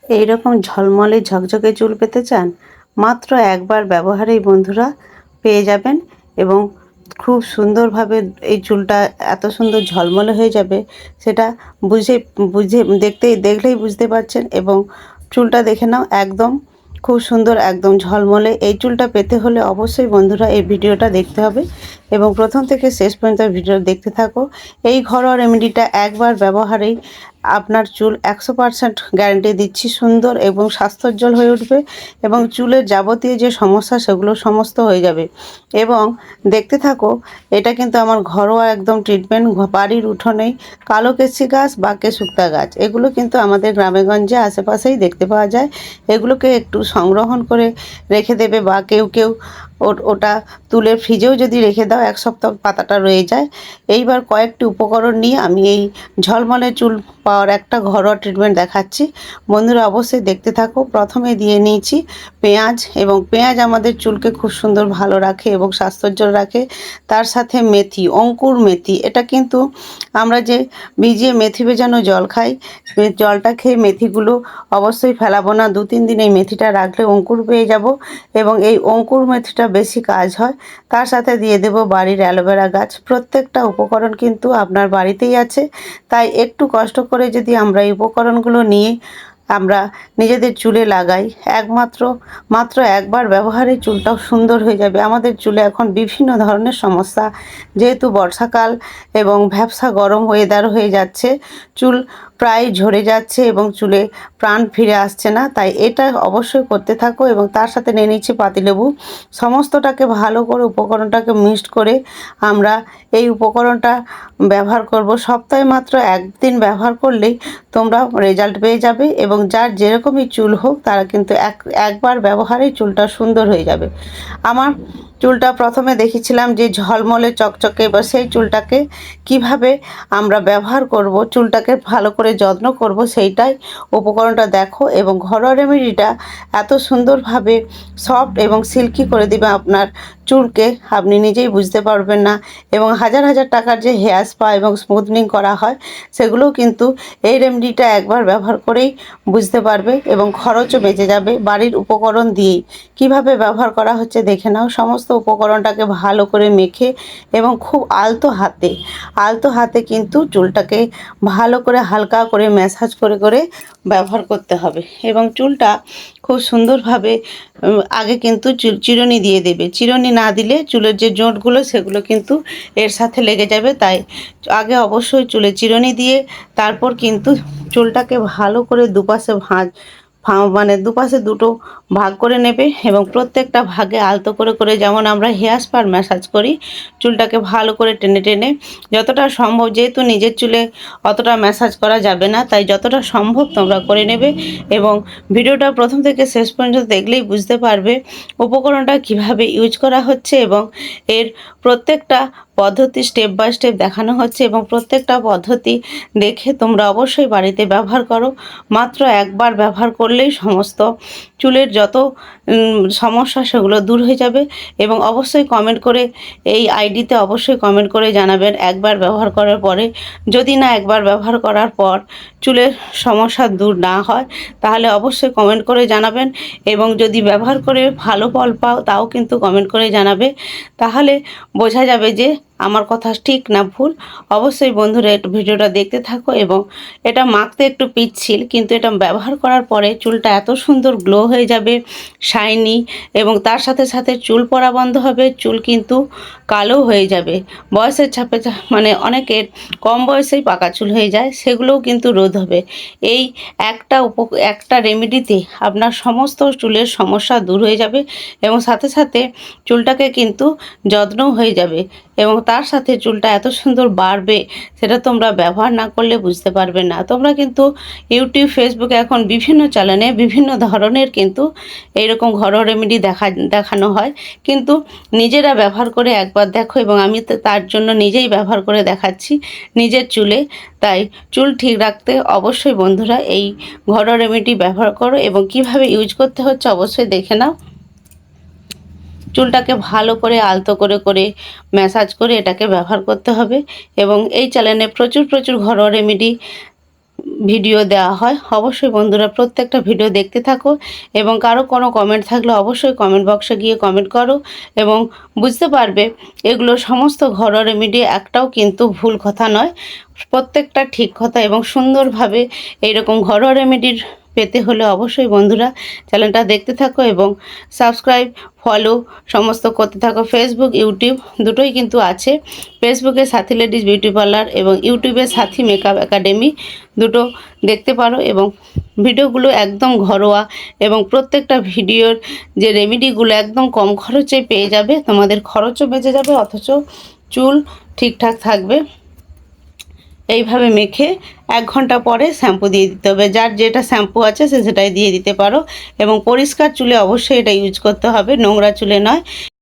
এই রকম ঝলমলে ঝকঝকে চুল পেতে চান? মাত্র একবার ব্যবহারেই বন্ধুরা পেয়ে যাবেন এবং খুব সুন্দরভাবে এই চুলটা এত সুন্দর ঝলমলে হয়ে যাবে সেটা বুঝে বুঝে দেখলেই বুঝতে পারছেন। এবং চুলটা দেখে নাও, একদম খুব সুন্দর, একদম ঝলমলে। এই চুলটা পেতে হলে অবশ্যই বন্ধুরা এই ভিডিওটা দেখতে হবে এবং প্রথম থেকে শেষ পর্যন্ত ভিডিও দেখতে থাকো। এই ঘরোয়া রেমেডিটা একবার ব্যবহারেই আপনার চুল 100% গ্যারান্টি দিচ্ছি সুন্দর এবং স্বাস্থ্যোজ্জ্বল হয়ে উঠবে এবং চুলের যাবতীয় যে সমস্যা সেগুলো সমস্ত হয়ে যাবে। এবং দেখতে থাকো, এটা কিন্তু আমার ঘরোয়া একদম ট্রিটমেন্ট। বাড়ির উঠোনেই কালো কেশি গাছ বা কেশুক্তা গাছ, এগুলো কিন্তু আমাদের গ্রামেগঞ্জে আশেপাশেই দেখতে পাওয়া যায়। এগুলোকে একটু সংরক্ষণ করে রেখে দেবে বা কেউ কেউ ওটা তুলে ফ্রিজেও যদি রেখে দাও 1 সপ্তাহ পাতাটা রয়ে যায়। এইবার কয়েকটি উপকরণ নিয়ে আমি এই ঝলমলে চুল পাওয়ার একটা ঘরোয়া ট্রিটমেন্ট দেখাচ্ছি। বন্ধুরা অবশ্যই দেখতে থাকো। প্রথমে দিয়ে নিয়েছি পেঁয়াজ, এবং পেঁয়াজ আমাদের চুলকে খুব সুন্দর ভালো রাখে এবং স্বাস্থ্যোজ্জ্বল রাখে। তার সাথে মেথি, অঙ্কুর মেথি, এটা কিন্তু আমরা যে ভিজিয়ে মেথি ভেজানো জল খাই, জলটা খেয়ে মেথিগুলো অবশ্যই ফেলাবো না। 2-3 দিন এই মেথিটা রাখলে অঙ্কুর পেয়ে যাব এবং এই অঙ্কুর মেথিটা বেশি কাজ হয়। তার সাথে দিয়ে দেব বাড়ির অ্যালোভেরা গাছ। প্রত্যেকটা উপকরণ কিন্তু আপনার বাড়িতেই আছে, তাই একটু কষ্ট করে যদি আমরা এই উপকরণগুলো নিয়ে আমরা নিজেদের চুলে লাগাই, মাত্র একবার ব্যবহারে চুলটাও সুন্দর হয়ে যাবে। আমাদের চুলে এখন বিভিন্ন ধরনের সমস্যা, যেহেতু বর্ষাকাল এবং ভ্যাপসা গরম ওয়েদার হয়ে যাচ্ছে, চুল প্রায় ঝরে যাচ্ছে এবং চুলে প্রাণ ফিরে আসছে না। তাই এটা অবশ্যই করতে থাকো। এবং তার সাথে নিয়ে নিচ্ছি পাতিলেবু। সমস্তটাকে ভালো করে উপকরণটাকে মিক্সড করে আমরা এই উপকরণটা ব্যবহার করব। সপ্তাহে মাত্র একদিন ব্যবহার করলেই তোমরা রেজাল্ট পেয়ে যাবে এবং যার যেরকমই চুল হোক তারা কিন্তু একবার ব্যবহারেই চুলটা সুন্দর হয়ে যাবে। আমার চুলটা প্রথমে দেখেছিলাম যে ঝলমলে চকচকে, বা সেই চুলটাকে কিভাবে আমরা ব্যবহার করব, চুলটাকে ভালো করে যত্ন করব, সেইটাই উপকরণটা দেখো। এবং ঘরোয়া রেমেডিটা এত সুন্দরভাবে সফট এবং সিল্কি করে দিবে আপনার চুলকে, আপনি নিজেই বুঝতে পারবেন না। এবং হাজার হাজার টাকার যে হেয়ার স্পা এবং স্মুথনিং করা হয়, সেগুলোও কিন্তু এই রেমেডিটা একবার ব্যবহার করেই বুঝতে পারবে এবং খরচও বেঁচে যাবে। বাড়ির উপকরণ দিয়েই কিভাবে ব্যবহার করা হচ্ছে দেখে নাও। সমস্ত উপকরণটাকে ভালো করে মেখে এবং খুব আলতো হাতে কিন্তু চুলটাকে ভালো করে হালকা করে ম্যাসাজ করে করে ব্যবহার করতে হবে। এবং চুলটা খুব সুন্দরভাবে আগে কিন্তু চিরুনি দিয়ে দেবে। চিরুনি না দিলে চুলের যে জোঁটগুলো সেগুলো কিন্তু এর সাথে লেগে যাবে। তাই আগে অবশ্যই চুলে চিরুনি দিয়ে তারপর কিন্তু চুলটাকে ভালো করে দুপাশে দুপাশে দুটো ভাগ করে নেবে এবং প্রত্যেকটা ভাগে আলতো করে করে, যেমন আমরা হেয়ার স্পার ম্যাসাজ করি, চুলটাকে ভালো করে টেনে টেনে যতটা সম্ভব, যেহেতু নিজের চুলে অতটা ম্যাসাজ করা যাবে না, তাই যতটা সম্ভব তোমরা করে নেবে। এবং ভিডিওটা প্রথম থেকে শেষ পর্যন্ত দেখলেই বুঝতে পারবে উপকরণটা কিভাবে ইউজ করা হচ্ছে এবং এর প্রত্যেকটা পদ্ধতি স্টেপ বাই স্টেপ দেখানো হচ্ছে। এবং প্রত্যেকটা পদ্ধতি দেখে তোমরা অবশ্যই বাড়িতে ব্যবহার করো। মাত্র একবার ব্যবহার করলেই সমস্ত চুলের যত সমস্যা সেগুলো দূর হয়ে যাবে। এবং অবশ্যই কমেন্ট করে এই আইডিতে অবশ্যই কমেন্ট করে জানাবেন একবার ব্যবহার করার পরে। যদি না একবার ব্যবহার করার পর চুলের সমস্যা দূর না হয় তাহলে অবশ্যই কমেন্ট করে জানাবেন। এবং যদি ব্যবহার করে ভালো ফল পাও তাও কিন্তু কমেন্ট করে জানাবে, তাহলে বোঝা যাবে যে আমার কথা ঠিক না ভুল। অবশ্যই বন্ধুরা একটু ভিডিওটা দেখতে থাকো। এবং এটা মাখতে একটু পিচ্ছিল, কিন্তু এটা ব্যবহার করার পরে চুলটা এত সুন্দর গ্লো হয়ে যাবে, শাইনি, এবং তার সাথে সাথে চুল পড়া বন্ধ হবে। চুল কিন্তু কালো হয়ে যাবে, বয়সের ছাপে মানে অনেকের কম বয়সেই পাকা চুল হয়ে যায়, সেগুলোও কিন্তু রোধ হবে। এই একটা রেমেডিতে আপনার সমস্ত চুলের সমস্যা দূর হয়ে যাবে এবং সাথে সাথে চুলটাকে কিন্তু যত্নও হয়ে যাবে এবং তার সাথে চুলটা এত সুন্দর বাড়বে, সেটা তোমরা ব্যবহার না করলে বুঝতে পারবে না। তোমরা কিন্তু ইউটিউব, ফেসবুকে এখন বিভিন্ন চ্যানেলে বিভিন্ন ধরনের কিন্তু এইরকম ঘরোয়া রেমেডি দেখানো হয়, কিন্তু নিজেরা ব্যবহার করে একবার দেখো। এবং আমি তার জন্য নিজেই ব্যবহার করে দেখাচ্ছি নিজের চুলে। তাই চুল ঠিক রাখতে অবশ্যই বন্ধুরা এই ঘরোয়া রেমেডি ব্যবহার করো এবং কিভাবে ইউজ করতে হচ্ছে অবশ্যই দেখে নাও। চুলটাকে ভালো করে আলতো করে করে ম্যাসাজ করে এটাকে ব্যবহার করতে হবে। এবং এই চ্যানেলে প্রচুর ঘরোয়া রেমেডি ভিডিও দেওয়া হয়। অবশ্যই বন্ধুরা প্রত্যেকটা ভিডিও দেখতে থাকো এবং কারো কোনো কমেন্ট থাকলে অবশ্যই কমেন্ট বক্সে গিয়ে কমেন্ট করো এবং বুঝতে পারবে এগুলো সমস্ত ঘরোয়া রেমেডি, একটাও কিন্তু ভুল কথা নয়, প্রত্যেকটা ঠিক কথা। এবং সুন্দরভাবে এইরকম ঘরোয়া রেমেডির পেতে হলে অবশ্যই বন্ধুরা চ্যানেলটা দেখতে থাকো এবং সাবস্ক্রাইব, ফলো সমস্ত করতে থাকো। ফেসবুক, ইউটিউব দুটোই কিন্তু আছে। ফেসবুকে সাথী লেডিস বিউটি পার্লার এবং ইউটিউবে সাথী মেকআপ একাডেমি, দুটো দেখতে পারো। এবং ভিডিওগুলো একদম ঘরোয়া এবং প্রত্যেকটা ভিডিওর যে রেমেডিগুলো একদম কম খরচে পেয়ে যাবে, তোমাদের খরচও বেঁচে যাবে অথচ চুল ঠিকঠাক থাকবে। এইভাবে মেখে 1 ঘন্টা পরে শ্যাম্পু দিয়ে দিতে হবে। যার যেটা শ্যাম্পু আছে সে সেটাই দিয়ে দিতে পারো এবং পরিষ্কার চুলে অবশ্যই এটা ইউজ করতে হবে, নোংরা চুলে নয়।